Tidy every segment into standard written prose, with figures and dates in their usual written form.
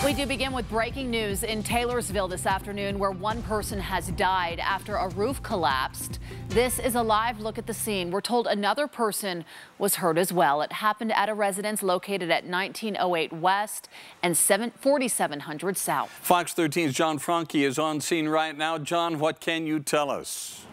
We do begin with breaking news in Taylorsville this afternoon, where one person has died after a roof collapsed. This is a live look at the scene. We're told another person was hurt as well. It happened at a residence located at 1908 West and 4700 South. Fox 13's John Franke is on scene right now. John, what can you tell us?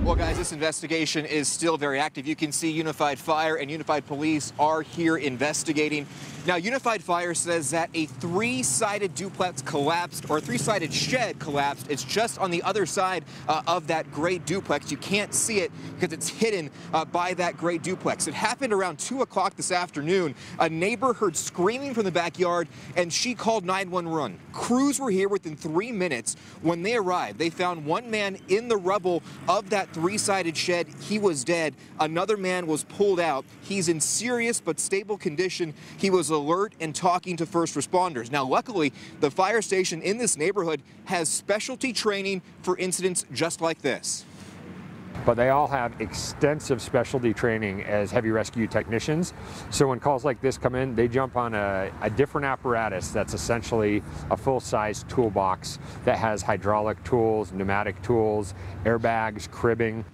Well, guys, this investigation is still very active. You can see Unified Fire and Unified Police are here investigating. Now, Unified Fire says that a three-sided duplex collapsed, or a three-sided shed collapsed. It's just on the other side of that gray duplex. You can't see it because it's hidden by that gray duplex. It happened around 2 o'clock this afternoon. A neighbor heard screaming from the backyard, and she called 911. Crews were here within 3 minutes. When they arrived, they found one man in the rubble of that three-sided shed. He was dead. Another man was pulled out. He's in serious but stable condition. He was alert and talking to first responders. Now, luckily, the fire station in this neighborhood has specialty training for incidents just like this. But they all have extensive specialty training as heavy rescue technicians. So when calls like this come in, they jump on a different apparatus that's essentially a full-size toolbox that has hydraulic tools, pneumatic tools, airbags, cribbing.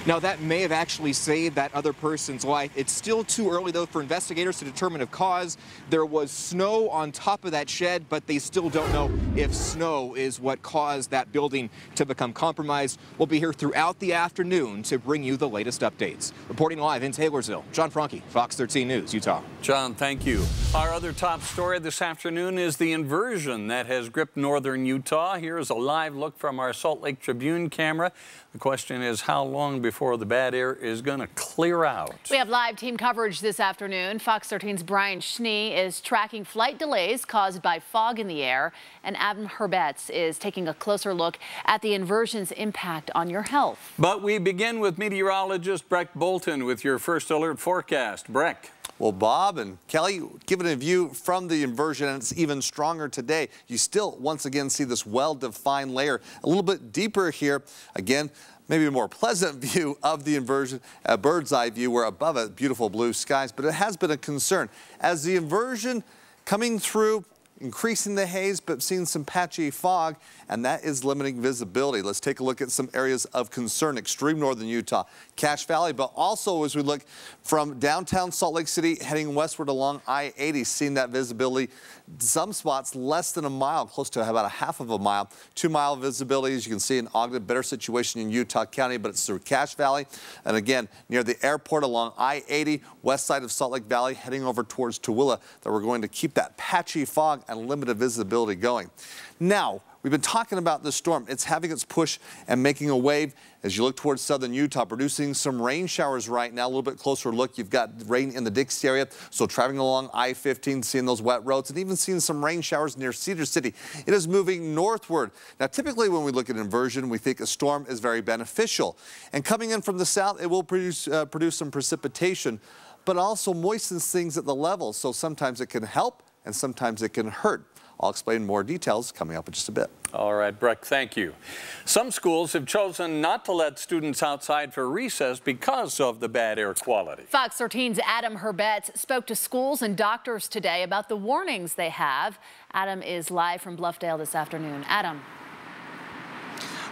Now, that may have actually saved that other person's life. It's still too early, though, for investigators to determine a cause. There was snow on top of that shed, but they still don't know if snow is what caused that building to become compromised. We'll be here throughout the afternoon to bring you the latest updates. Reporting live in Taylorsville, John Franke, Fox 13 News, Utah. John, thank you. Our other top story this afternoon is the inversion that has gripped northern Utah. Here's a live look from our Salt Lake Tribune camera. The question is, how long before the bad air is going to clear out? We have live team coverage this afternoon. Fox 13's Brian Schnee is tracking flight delays caused by fog in the air, and Adam Herbets is taking a closer look at the inversion's impact on your health. But we begin with meteorologist Breck Bolton with your first alert forecast. Breck. Well, Bob and Kelly, given a view from the inversion, and it's even stronger today, you still once again see this well-defined layer a little bit deeper here. Again, maybe a more pleasant view of the inversion, a bird's eye view. We're above it, beautiful blue skies, but it has been a concern. As the inversion coming through, increasing the haze, but seeing some patchy fog, and that is limiting visibility. Let's take a look at some areas of concern. Extreme northern Utah, Cache Valley, but also as we look from downtown Salt Lake City heading westward along I-80, seeing that visibility. Some spots less than a mile, close to about a half of a mile. 2 mile visibility, as you can see in Ogden. Better situation in Utah County, but it's through Cache Valley. And again, near the airport along I-80, west side of Salt Lake Valley, heading over towards Tooele, that we're going to keep that patchy fog and limited visibility going. Now, we've been talking about this storm. It's having its push and making a wave as you look towards southern Utah, producing some rain showers right now. A little bit closer look, you've got rain in the Dixie area, so traveling along I-15, seeing those wet roads, and even seeing some rain showers near Cedar City. It is moving northward. Now, typically when we look at inversion, we think a storm is very beneficial. And coming in from the south, it will produce some precipitation, but also moistens things at the level. So sometimes it can help and sometimes it can hurt. I'll explain more details coming up in just a bit. All right, Breck, thank you. Some schools have chosen not to let students outside for recess because of the bad air quality. Fox 13's Adam Herbets spoke to schools and doctors today about the warnings they have. Adam is live from Bluffdale this afternoon. Adam.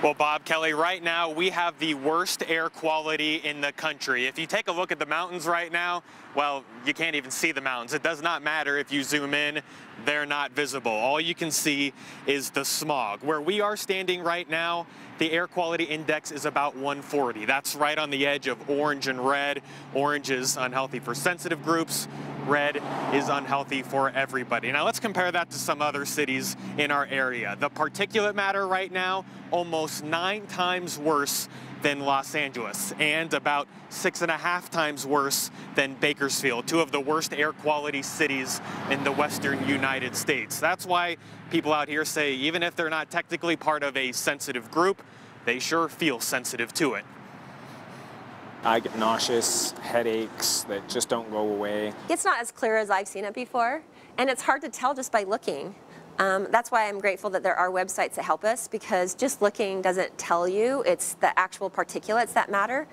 Well, Bob, Kelly, right now we have the worst air quality in the country. If you take a look at the mountains right now, well, you can't even see the mountains. It does not matter if you zoom in, they're not visible. All you can see is the smog. Where we are standing right now, the air quality index is about 140. That's right on the edge of orange and red. Orange is unhealthy for sensitive groups. Red is unhealthy for everybody. Now let's compare that to some other cities in our area. The particulate matter right now, almost 9 times worse than Los Angeles, and about 6.5 times worse than Bakersfield, 2 of the worst air quality cities in the western United States. That's why people out here say even if they're not technically part of a sensitive group, they sure feel sensitive to it. I get nauseous, headaches that just don't go away. It's not as clear as I've seen it before, and it's hard to tell just by looking. That's why I'm grateful that there are websites that help us, because just looking doesn't tell you. It's the actual particulates that matter.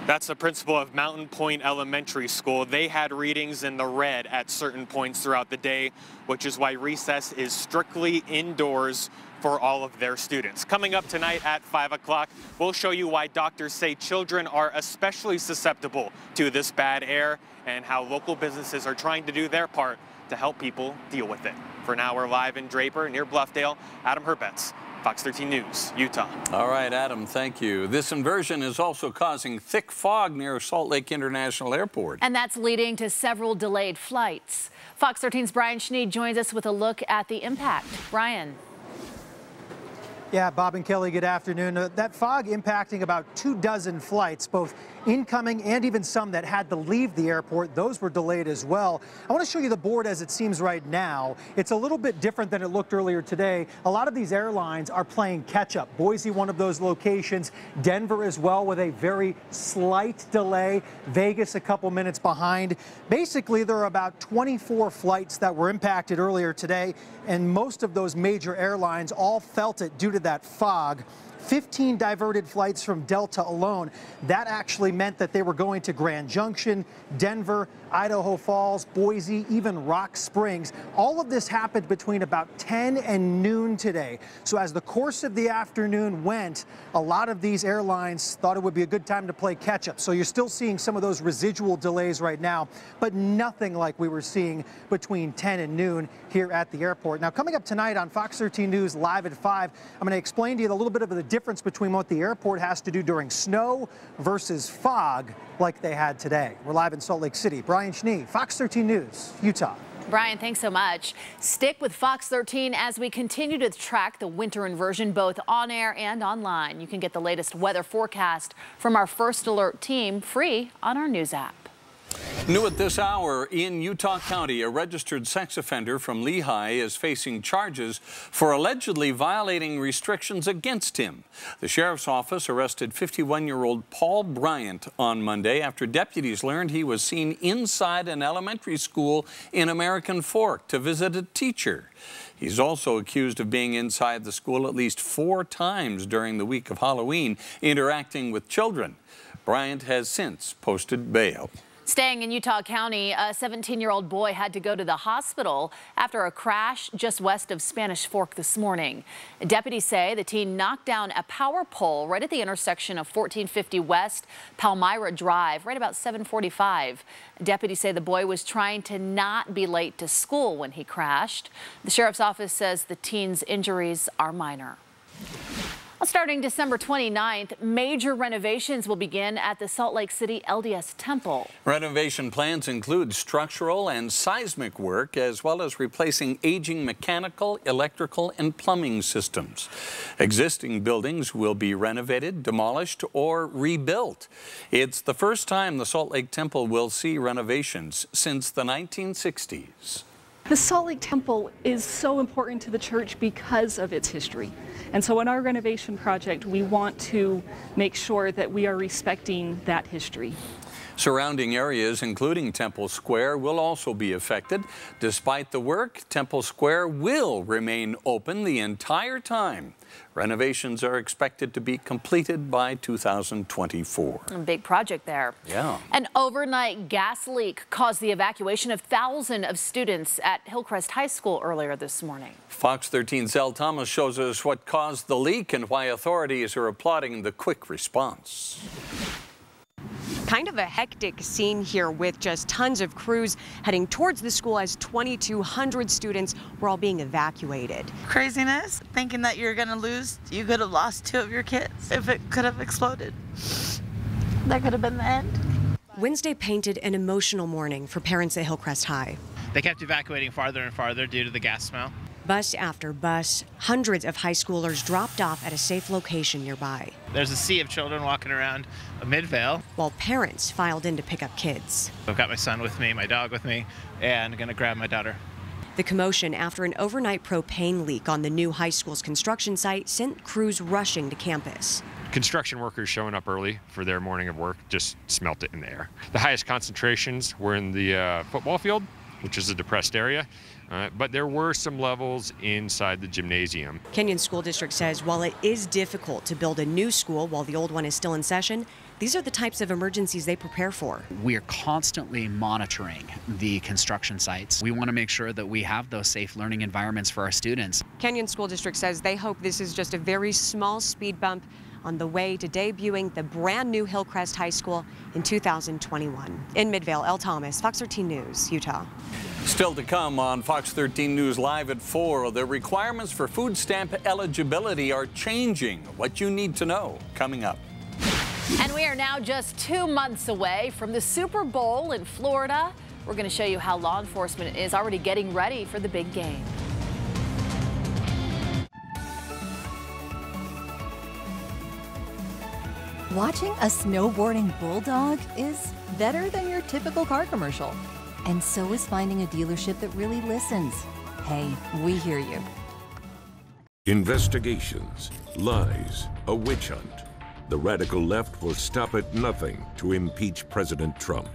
That's the principal of Mountain Point Elementary School. They had readings in the red at certain points throughout the day, which is why recess is strictly indoors for all of their students. Coming up tonight at 5 o'clock, we'll show you why doctors say children are especially susceptible to this bad air and how local businesses are trying to do their part to help people deal with it. For now, we're live in Draper near Bluffdale. Adam Herbets, Fox 13 News, Utah. All right, Adam, thank you. This inversion is also causing thick fog near Salt Lake International Airport. And that's leading to several delayed flights. Fox 13's Brian Schneed joins us with a look at the impact. Brian. Yeah, Bob and Kelly, good afternoon. That fog impacting about 24 flights, both incoming and even some that had to leave the airport. Those were delayed as well. I want to show you the board as it seems right now. It's a little bit different than it looked earlier today. A lot of these airlines are playing catch up. Boise, one of those locations. Denver as well with a very slight delay. Vegas a couple minutes behind. Basically, there are about 24 flights that were impacted earlier today, and most of those major airlines all felt it due to that fog. 15 diverted flights from Delta alone. That actually meant that they were going to Grand Junction, Denver, Idaho Falls, Boise, even Rock Springs. All of this happened between about 10 and noon today. So as the course of the afternoon went, a lot of these airlines thought it would be a good time to play catch up. So you're still seeing some of those residual delays right now, but nothing like we were seeing between 10 and noon here at the airport. Now, coming up tonight on Fox 13 News Live at 5, I'm going to explain to you a little bit of the difference between what the airport has to do during snow versus fog like they had today. We're live in Salt Lake City. Brian Schneed, Fox 13 News, Utah. Brian, thanks so much. Stick with Fox 13 as we continue to track the winter inversion both on air and online. You can get the latest weather forecast from our First Alert team free on our news app. New at this hour, in Utah County, a registered sex offender from Lehi is facing charges for allegedly violating restrictions against him. The sheriff's office arrested 51-year-old Paul Bryant on Monday after deputies learned he was seen inside an elementary school in American Fork to visit a teacher. He's also accused of being inside the school at least 4 times during the week of Halloween, interacting with children. Bryant has since posted bail. Staying in Utah County, a 17-year-old boy had to go to the hospital after a crash just west of Spanish Fork this morning. Deputies say the teen knocked down a power pole right at the intersection of 1450 West Palmyra Drive, right about 7:45. Deputies say the boy was trying to not be late to school when he crashed. The sheriff's office says the teen's injuries are minor. Starting December 29th, major renovations will begin at the Salt Lake City LDS Temple. Renovation plans include structural and seismic work, as well as replacing aging mechanical, electrical, and plumbing systems. Existing buildings will be renovated, demolished, or rebuilt. It's the first time the Salt Lake Temple will see renovations since the 1960s. The Salt Lake Temple is so important to the church because of its history. And so in our renovation project, we want to make sure that we are respecting that history. Surrounding areas, including Temple Square, will also be affected. Despite the work, Temple Square will remain open the entire time. Renovations are expected to be completed by 2024. A big project there. Yeah. An overnight gas leak caused the evacuation of thousands of students at Hillcrest High School earlier this morning. Fox 13's Zell Thomas shows us what caused the leak and why authorities are applauding the quick response. Kind of a hectic scene here with just tons of crews heading towards the school as 2,200 students were all being evacuated. Craziness, thinking that you're going to lose. You could have lost 2 of your kids if it could have exploded. That could have been the end. Wednesday painted an emotional morning for parents at Hillcrest High. They kept evacuating farther and farther due to the gas smell. Bus after bus, hundreds of high schoolers dropped off at a safe location nearby. There's a sea of children walking around Midvale, while parents filed in to pick up kids. I've got my son with me, my dog with me, and I'm going to grab my daughter. The commotion after an overnight propane leak on the new high school's construction site sent crews rushing to campus. Construction workers showing up early for their morning of work just smelt it in the air. The highest concentrations were in the football field, which is a depressed area. But there were some levels inside the gymnasium. Kenyon School District says while it is difficult to build a new school while the old one is still in session, these are the types of emergencies they prepare for. We are constantly monitoring the construction sites. We want to make sure that we have those safe learning environments for our students. Kenyon School District says they hope this is just a very small speed bump on the way to debuting the brand new Hillcrest High School in 2021. In Midvale, Elle Thomas, Fox 13 News, Utah. Still to come on Fox 13 News Live at 4, the requirements for food stamp eligibility are changing. What you need to know coming up. And we are now just 2 months away from the Super Bowl in Florida. We're going to show you how law enforcement is already getting ready for the big game. Watching a snowboarding bulldog is better than your typical car commercial. And so is finding a dealership that really listens. Hey, we hear you. Investigations, lies, a witch hunt. The radical left will stop at nothing to impeach President Trump.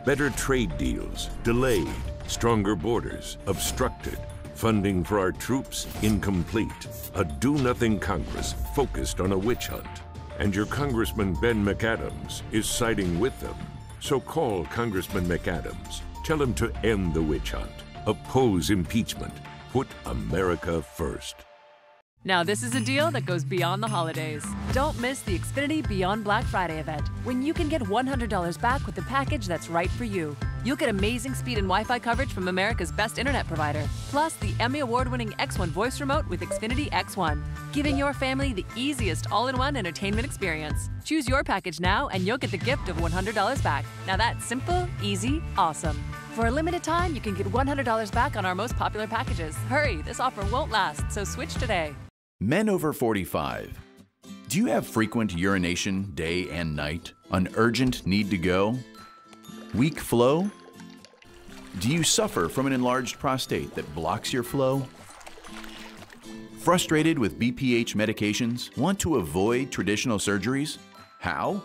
Better trade deals, delayed. Stronger borders, obstructed. Funding for our troops, incomplete. A do-nothing Congress focused on a witch hunt. And your Congressman Ben McAdams is siding with them. So call Congressman McAdams. Tell him to end the witch hunt. Oppose impeachment. Put America first. Now this is a deal that goes beyond the holidays. Don't miss the Xfinity Beyond Black Friday event, when you can get $100 back with the package that's right for you. You'll get amazing speed and Wi-Fi coverage from America's best internet provider, plus the Emmy Award-winning X1 voice remote with Xfinity X1, giving your family the easiest all-in-one entertainment experience. Choose your package now and you'll get the gift of $100 back. Now that's simple, easy, awesome. For a limited time, you can get $100 back on our most popular packages. Hurry, this offer won't last, so switch today. Men over 45. Do you have frequent urination day and night? An urgent need to go? Weak flow? Do you suffer from an enlarged prostate that blocks your flow? Frustrated with BPH medications? Want to avoid traditional surgeries? How?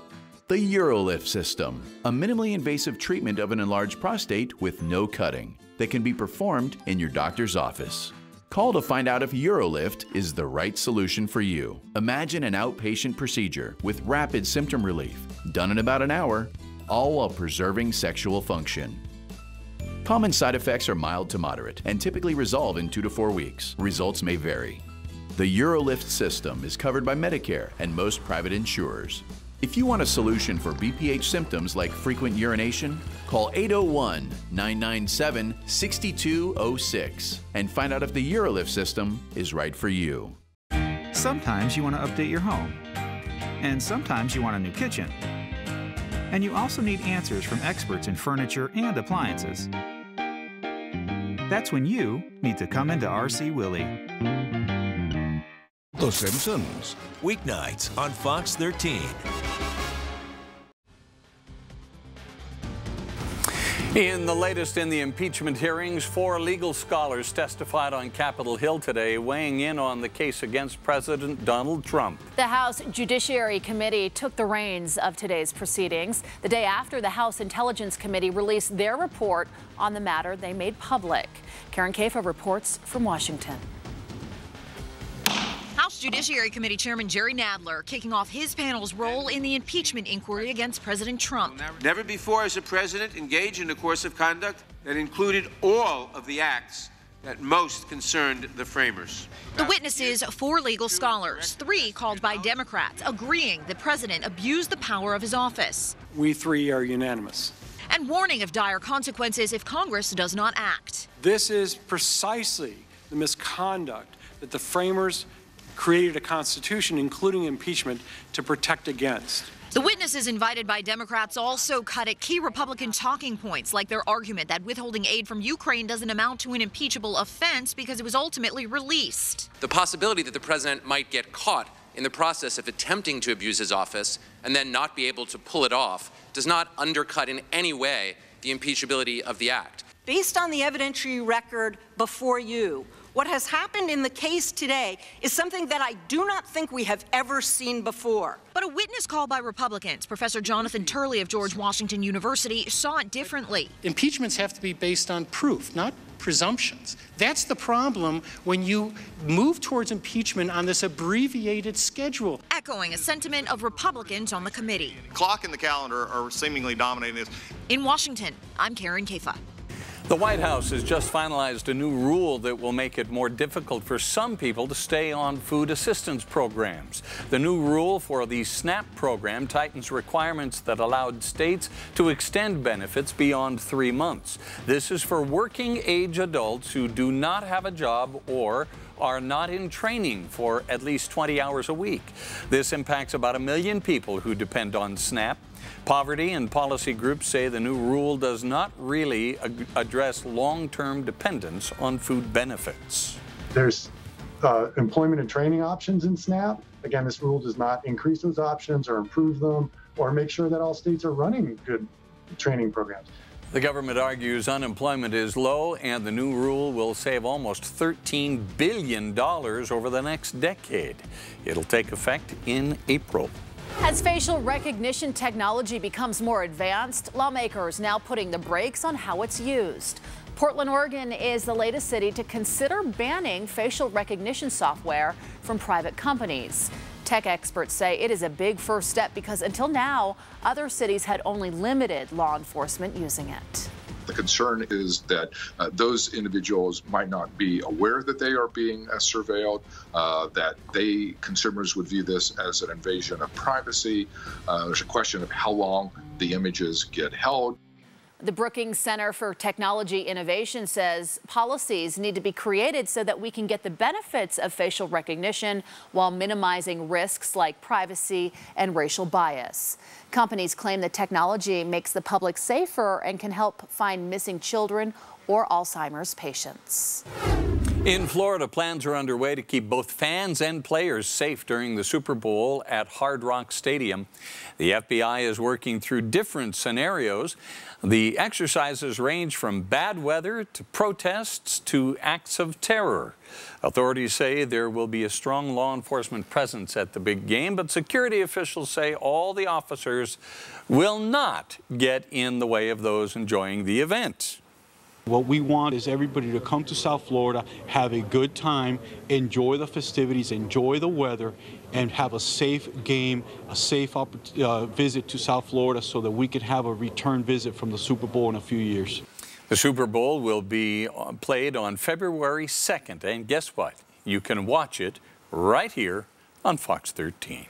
The UroLift system, a minimally invasive treatment of an enlarged prostate with no cutting that can be performed in your doctor's office. Call to find out if UroLift is the right solution for you. Imagine an outpatient procedure with rapid symptom relief, done in about an hour, all while preserving sexual function. Common side effects are mild to moderate and typically resolve in 2 to 4 weeks. Results may vary. The UroLift system is covered by Medicare and most private insurers. If you want a solution for BPH symptoms like frequent urination, call 801-997-6206 and find out if the UroLift system is right for you. Sometimes you want to update your home, and sometimes you want a new kitchen. And you also need answers from experts in furniture and appliances. That's when you need to come into RC Willey. The Simpsons, weeknights on Fox 13. In the latest in the impeachment hearings, 4 legal scholars testified on Capitol Hill today, weighing in on the case against President Donald Trump. The House Judiciary Committee took the reins of today's proceedings the day after the House Intelligence Committee released their report on the matter they made public. Karen Caifa reports from Washington. House Judiciary Committee Chairman Jerry Nadler kicking off his panel's role in the impeachment inquiry against President Trump. Never before has a president engaged in a course of conduct that included all of the acts that most concerned the framers. The witnesses, 4 legal scholars, 3 called by Democrats, agreeing the president abused the power of his office. We 3 are unanimous. And warning of dire consequences if Congress does not act. This is precisely the misconduct that the framers created a constitution, including impeachment, to protect against. The witnesses invited by Democrats also cut at key Republican talking points, like their argument that withholding aid from Ukraine doesn't amount to an impeachable offense because it was ultimately released. The possibility that the president might get caught in the process of attempting to abuse his office and then not be able to pull it off does not undercut in any way the impeachability of the act. Based on the evidentiary record before you, what has happened in the case today is something that I do not think we have ever seen before. But a witness called by Republicans, Professor Jonathan Turley of George Washington University, saw it differently. Impeachments have to be based on proof, not presumptions. That's the problem when you move towards impeachment on this abbreviated schedule. At echoing a sentiment of Republicans on the committee. Clock and the calendar are seemingly dominating this. In Washington, I'm Karen Caifa. The White House has just finalized a new rule that will make it more difficult for some people to stay on food assistance programs. The new rule for the SNAP program tightens requirements that allowed states to extend benefits beyond 3 months. This is for working-age adults who do not have a job or are not in training for at least 20 hours a week. This impacts about 1 million people who depend on SNAP. Poverty and policy groups say the new rule does not really address long-term dependence on food benefits. There's employment and training options in SNAP. Again, this rule does not increase those options or improve them or make sure that all states are running good training programs. The government argues unemployment is low and the new rule will save almost $13 billion over the next decade. It'll take effect in April. As facial recognition technology becomes more advanced, lawmakers now putting the brakes on how it's used. Portland, Oregon is the latest city to consider banning facial recognition software from private companies. Tech experts say it is a big first step because until now, other cities had only limited law enforcement using it. The concern is that those individuals might not be aware that they are being surveilled, that consumers would view this as an invasion of privacy. There's a question of how long the images get held. The Brookings Center for Technology Innovation says policies need to be created so that we can get the benefits of facial recognition while minimizing risks like privacy and racial bias. Companies claim the technology makes the public safer and can help find missing children or Alzheimer's patients. In Florida, plans are underway to keep both fans and players safe during the Super Bowl at Hard Rock Stadium. The FBI is working through different scenarios. The exercises range from bad weather to protests to acts of terror. Authorities say there will be a strong law enforcement presence at the big game, but security officials say all the officers will not get in the way of those enjoying the event. What we want is everybody to come to South Florida, have a good time, enjoy the festivities, enjoy the weather, and have a safe game, a safe visit to South Florida so that we can have a return visit from the Super Bowl in a few years. The Super Bowl will be played on February 2nd, and guess what? You can watch it right here on Fox 13.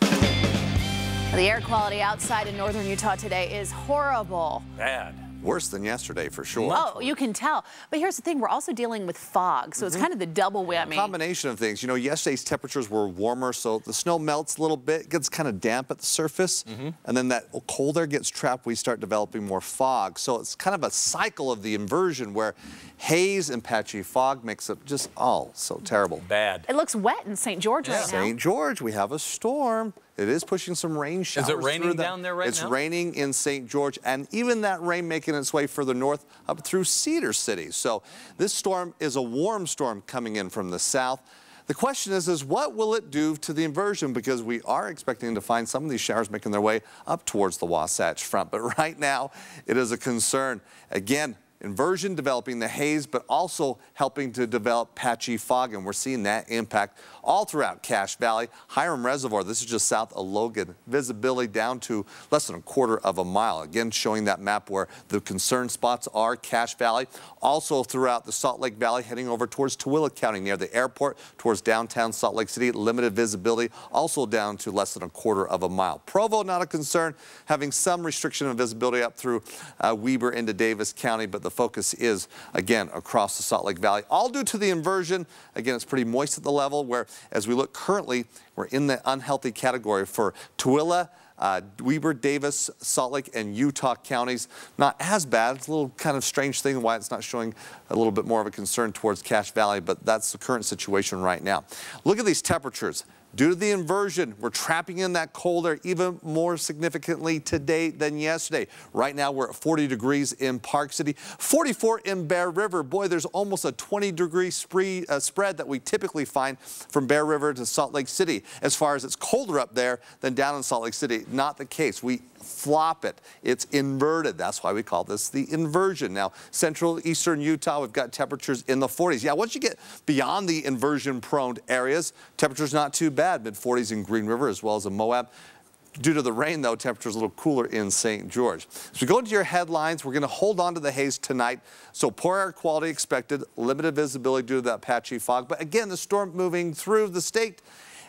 The air quality outside in northern Utah today is horrible. Bad. Worse than yesterday, for sure. Oh, you can tell. But here's the thing, we're also dealing with fog, so it's kind of the double whammy. A combination of things. You know, yesterday's temperatures were warmer, so the snow melts a little bit, gets kind of damp at the surface, and then that cold air gets trapped, we start developing more fog. So it's kind of a cycle of the inversion where haze and patchy fog makes it just all so terrible. Bad. It looks wet in St. George right now. St. George, we have a storm. It is pushing some rain showers. Is it raining down there right now? It's raining in St. George, and even that rain making its way further north up through Cedar City. So this storm is a warm storm coming in from the south. The question is what will it do to the inversion? Because we are expecting to find some of these showers making their way up towards the Wasatch Front. But right now, it is a concern. Again, inversion developing the haze, but also helping to develop patchy fog, and we're seeing that impact all throughout Cache Valley. Hiram Reservoir, this is just south of Logan. Visibility down to less than a quarter of a mile. Again, showing that map where the concern spots are. Cache Valley, also throughout the Salt Lake Valley, heading over towards Tooele County near the airport, towards downtown Salt Lake City. Limited visibility, also down to less than a quarter of a mile. Provo, not a concern, having some restriction of visibility up through Weber into Davis County, but the focus is, again, across the Salt Lake Valley. All due to the inversion. Again, it's pretty moist at the level where, as we look currently, we're in the unhealthy category for Tooele, Weber, Davis, Salt Lake, and Utah counties. Not as bad. It's a little kind of strange thing why it's not showing a little bit more of a concern towards Cache Valley, but that's the current situation right now. Look at these temperatures. Due to the inversion, we're trapping in that cold air even more significantly today than yesterday. Right now, we're at 40 degrees in Park City, 44 in Bear River. Boy, there's almost a 20-degree spread that we typically find from Bear River to Salt Lake City. As far as it's colder up there than down in Salt Lake City, not the case. We flop it. It's inverted. That's why we call this the inversion. Now, central eastern Utah, we've got temperatures in the 40s. Yeah, once you get beyond the inversion-prone areas, temperatures not too bad. Mid-40s in Green River as well as in Moab. Due to the rain, though, temperatures a little cooler in St. George. As we go into your headlines, we're going to hold on to the haze tonight. So poor air quality expected, limited visibility due to that patchy fog. But again, the storm moving through the state,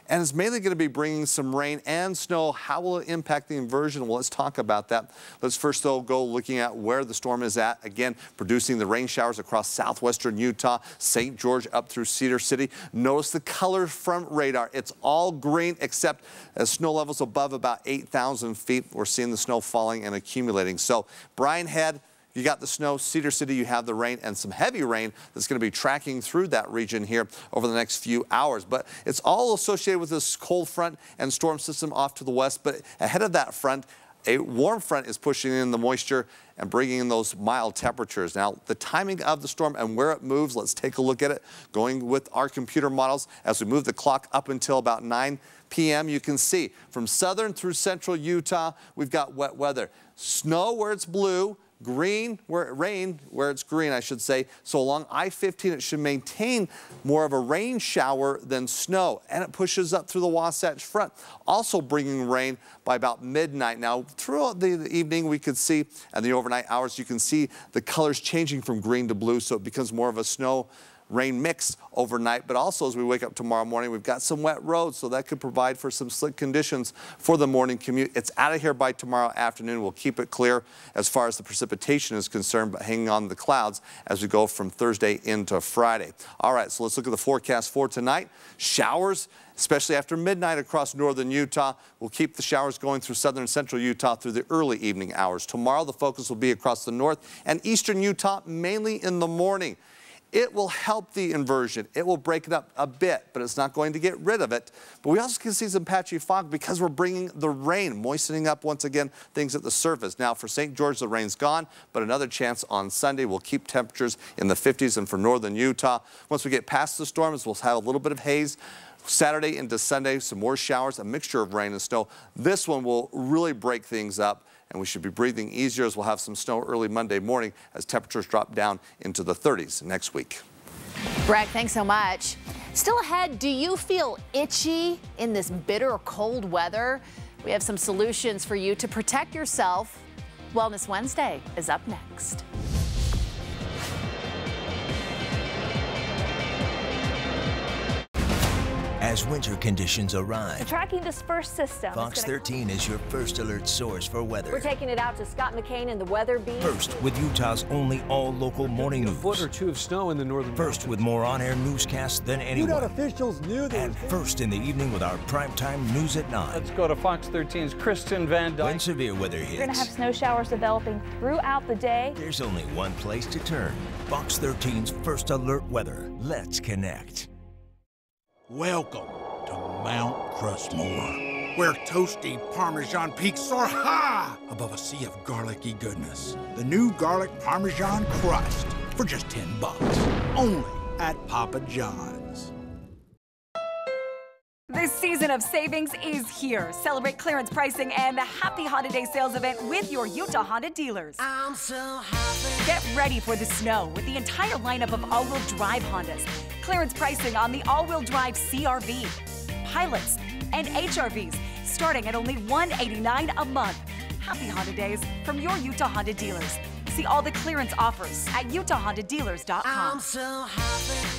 and it's mainly going to be bringing some rain and snow. How will it impact the inversion? Well, let's talk about that. Let's first, though, go looking at where the storm is at. Again, producing the rain showers across southwestern Utah, St. George up through Cedar City. Notice the color from radar. It's all green except as snow levels above about 8,000 feet. We're seeing the snow falling and accumulating. So Brian Head, you got the snow. Cedar City, you have the rain and some heavy rain that's going to be tracking through that region here over the next few hours. But it's all associated with this cold front and storm system off to the west. But ahead of that front, a warm front is pushing in the moisture and bringing in those mild temperatures. Now, the timing of the storm and where it moves, let's take a look at it. Going with our computer models, as we move the clock up until about 9 p.m., you can see from southern through central Utah, we've got wet weather. Snow where it's blue, rain where it's green, I should say. So along I-15, it should maintain more of a rain shower than snow, and it pushes up through the Wasatch Front, also bringing rain by about midnight. Now, throughout the evening, we could see, and the overnight hours, you can see the colors changing from green to blue, so it becomes more of a snow rain mix overnight. But also, as we wake up tomorrow morning, we've got some wet roads, so that could provide for some slick conditions for the morning commute. It's out of here by tomorrow afternoon. We'll keep it clear as far as the precipitation is concerned, but hanging on the clouds as we go from Thursday into Friday. All right, so let's look at the forecast for tonight. Showers, especially after midnight across northern Utah. We'll keep the showers going through southern and central Utah through the early evening hours. Tomorrow, the focus will be across the north and eastern Utah, mainly in the morning. It will help the inversion. It will break it up a bit, but it's not going to get rid of it. But we also can see some patchy fog because we're bringing the rain, moistening up once again things at the surface. Now for St. George, the rain's gone, but another chance on Sunday. We'll keep temperatures in the 50s, and for northern Utah, once we get past the storms, we'll have a little bit of haze. Saturday into Sunday, some more showers, a mixture of rain and snow. This one will really break things up, and we should be breathing easier as we'll have some snow early Monday morning as temperatures drop down into the 30s next week. Greg, thanks so much. Still ahead, do you feel itchy in this bitter cold weather? We have some solutions for you to protect yourself. Wellness Wednesday is up next. As winter conditions arrive, tracking dispersed system. Fox 13 is your first alert source for weather. We're taking it out to Scott McCain and the weather beat. First with Utah's only all-local morning news. A foot or two of snow in the northern First with more on-air newscasts than anyone. UDOT officials knew that. And first in the evening with our primetime news at 9. Let's go to Fox 13's Kristen Van Dyke. When severe weather hits, we're going to have snow showers developing throughout the day. There's only one place to turn. Fox 13's first alert weather. Let's connect. Welcome to Mount Crushmore, where toasty Parmesan peaks soar high above a sea of garlicky goodness. The new garlic Parmesan crust for just $10, only at Papa John's. This season of savings is here. Celebrate clearance pricing and the Happy Honda Day sales event with your Utah Honda dealers. I'm so happy. Get ready for the snow with the entire lineup of all-wheel drive Hondas. Clearance pricing on the all-wheel drive CR-V, Pilots, and HRVs starting at only $189 a month. Happy Honda Days from your Utah Honda dealers. See all the clearance offers at UtahHondaDealers.com. I'm so happy.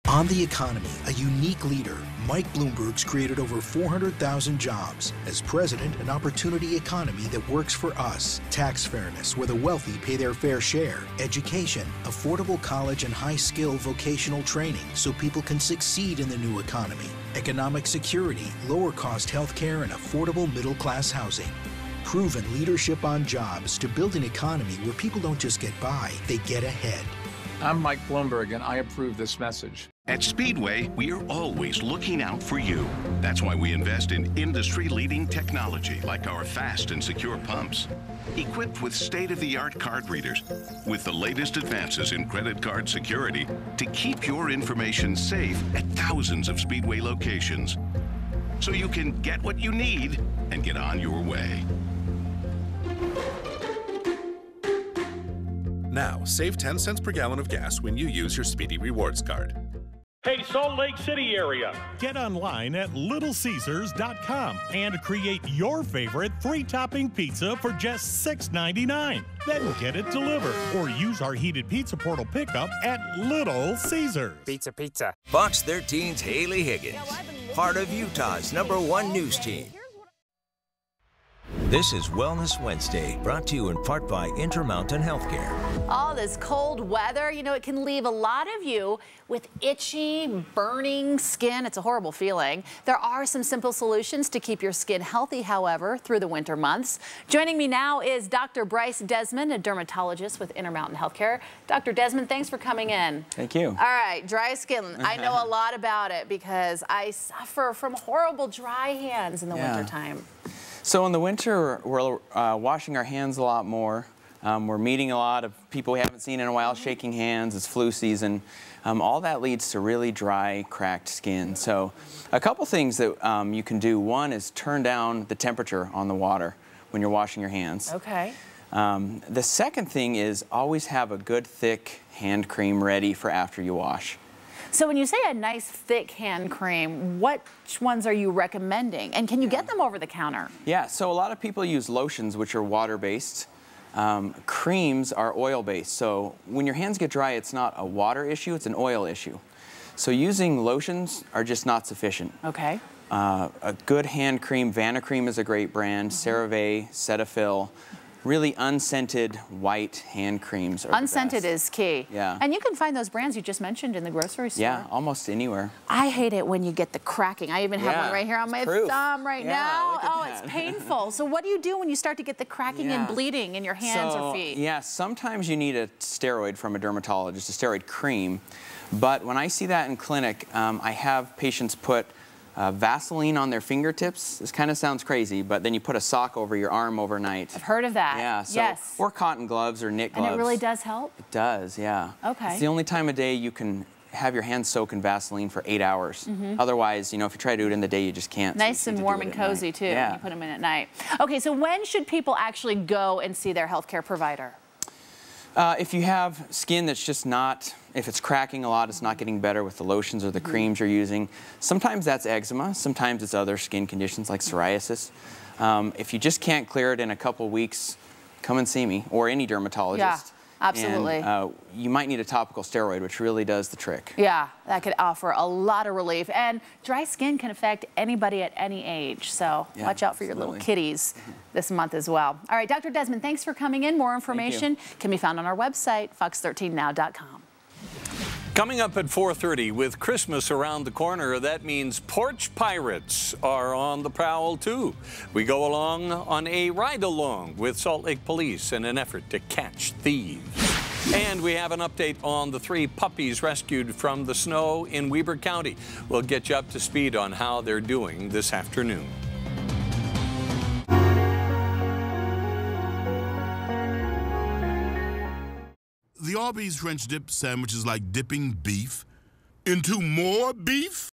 On the economy, a unique leader, Mike Bloomberg's created over 400,000 jobs. As president, an opportunity economy that works for us. Tax fairness, where the wealthy pay their fair share. Education, affordable college and high-skill vocational training so people can succeed in the new economy. Economic security, lower-cost health care, and affordable middle-class housing. Proven leadership on jobs to build an economy where people don't just get by, they get ahead. I'm Mike Bloomberg, and I approve this message. At Speedway, we are always looking out for you. That's why we invest in industry-leading technology like our fast and secure pumps, equipped with state-of-the-art card readers, with the latest advances in credit card security to keep your information safe at thousands of Speedway locations. so you can get what you need and get on your way. Now, save 10 cents per gallon of gas when you use your Speedy Rewards card. Hey, Salt Lake City area. Get online at littlecaesars.com and create your favorite 3-topping pizza for just $6.99. Then get it delivered or use our heated pizza portal pickup at Little Caesars. Pizza, pizza. Fox 13's Haley Higgins, part of Utah's #1 news team. This is Wellness Wednesday, brought to you in part by Intermountain Healthcare. All this cold weather, you know, it can leave a lot of you with itchy, burning skin. It's a horrible feeling. There are some simple solutions to keep your skin healthy, however, through the winter months. Joining me now is Dr. Bryce Desmond, a dermatologist with Intermountain Healthcare. Dr. Desmond, thanks for coming in. Thank you. All right, dry skin. I know a lot about it because I suffer from horrible dry hands in the wintertime. So in the winter, we're washing our hands a lot more. We're meeting a lot of people we haven't seen in a while, shaking hands. It's flu season. All that leads to really dry, cracked skin. So a couple things that you can do. One is turn down the temperature on the water when you're washing your hands. Okay. The second thing is always have a good, thick hand cream ready for after you wash. So when you say a nice thick hand cream, which ones are you recommending? And can you get them over the counter? Yeah, so a lot of people use lotions, which are water-based. Creams are oil-based. So when your hands get dry, it's not a water issue, it's an oil issue. So using lotions are just not sufficient. Okay. A good hand cream, Vanicream is a great brand, CeraVe, Cetaphil. Really unscented white hand creams are Unscented is key. Yeah. And you can find those brands you just mentioned in the grocery store. Yeah, almost anywhere. I hate it when you get the cracking. I even have one right here on my thumb right now. Oh, it's painful. So what do you do when you start to get the cracking and bleeding in your hands or feet? Yeah, sometimes you need a steroid from a dermatologist, a steroid cream. But when I see that in clinic, I have patients put Vaseline on their fingertips. This kind of sounds crazy, but then you put a sock over your arm overnight. I've heard of that. Yeah, so, yes. Or cotton gloves or knit gloves. And it really does help? It does, yeah. Okay. It's the only time of day you can have your hands soak in Vaseline for 8 hours. Otherwise, you know, if you try to do it in the day, you just can't. Nice and warm and cozy, too, when you put them in at night. Okay, so when should people actually go and see their healthcare provider? If you have skin that's just not, if it's cracking a lot, it's not getting better with the lotions or the creams you're using. Sometimes that's eczema, sometimes it's other skin conditions like psoriasis. If you just can't clear it in a couple weeks, come and see me or any dermatologist. Yeah, absolutely. And, you might need a topical steroid, which really does the trick. Yeah, that could offer a lot of relief. And dry skin can affect anybody at any age. So watch out for your little kitties this month as well. All right, Dr. Desmond, thanks for coming in. More information can be found on our website, fox13now.com. Coming up at 4:30, with Christmas around the corner, that means porch pirates are on the prowl too. We go along on a ride-along with Salt Lake Police in an effort to catch thieves. And we have an update on the 3 puppies rescued from the snow in Weber County. We'll get you up to speed on how they're doing this afternoon. The Arby's French dip sandwich is like dipping beef into more beef.